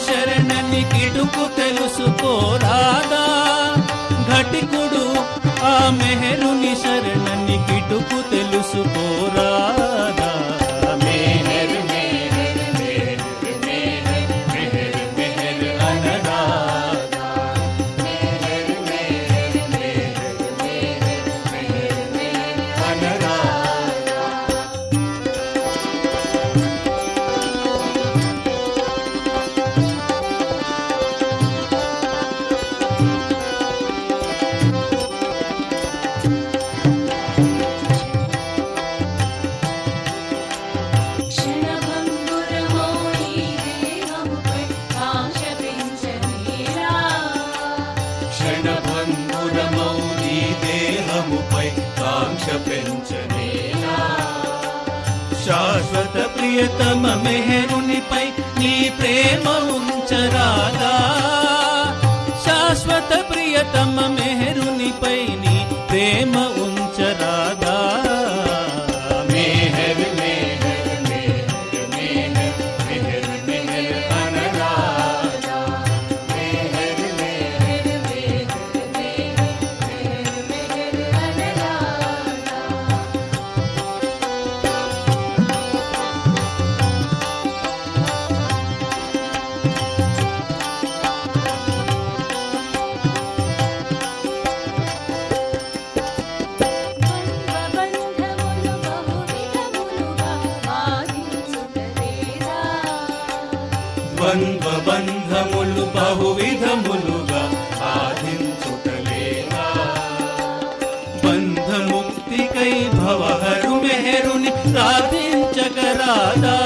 శరణని కిటుకు తెలుసుకోరాదా ఘటికుడు ఆ మెహరుని శరణని కిటుకు తెలుసుకోరాదా మెహర్ మెహర్ మెహర్ మెహర్ మెహర్ మెహర్ అనరాదా మెహర్ మెహర్ మెహర్ మెహర్ మెహర్ మెహర్ అనరాదా క్షణభంగురమౌని దేహముపై కాంక్ష పెంచనేలా శాశ్వత ప్రియతమ మెహరునిపై నీ ప్రేమ ఉంచరాదా శాశ్వత ప్రియతమ మెహరునిపై నీ ప్రేమ ఉంచరాదా మెహర్ మెహర్ మెహర్ మెహర్ మెహర్ మెహర్ అనరాదా మెహర్ మెహర్ మెహర్ మెహర్ మెహర్ మెహర్ అనరాదా ద్వంద్వబంధములు బహువిధములుగా బాధించుటలేదా బంధముక్తికై భవహరు మెహరుని ప్రార్థించగరాదా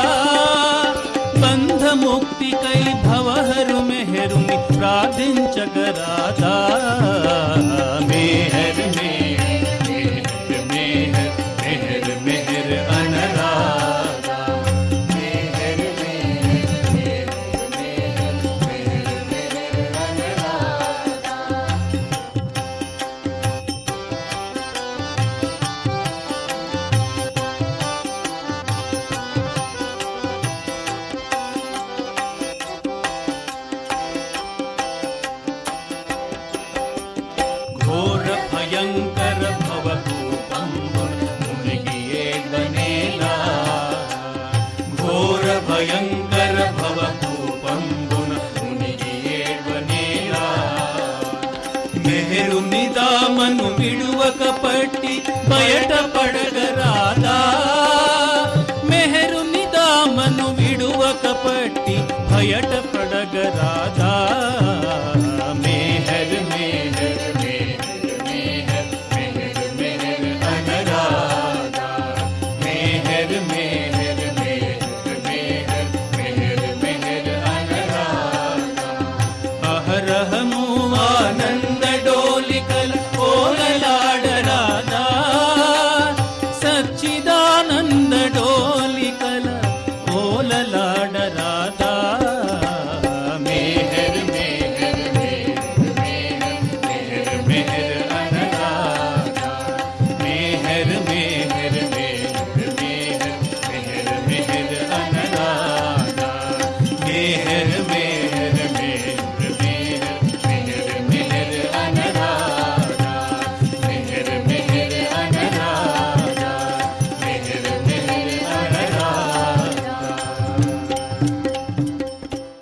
బంధముక్తికై భవహరు మెహరుని ప్రార్థించగరాదా మెహర్ మెహర్ మెహర్ మెహర్ మెహర్ మెహర్ అనరాదా మెహర్ మెహర్ మెహర్ మెహర్ మెహర్ మెహర్ అనరాదా ఘోర భయంకర భవకూపంబున మునిగి ఏడ్వనేలా ఘోర భయంకర భవకూపంబున మునిగి ఏడ్వనేలా మెహరుని దామను విడువక పట్టి బయట పడగరాదా మెహరుని దామను విడువక పట్టి బయట పడగరాదా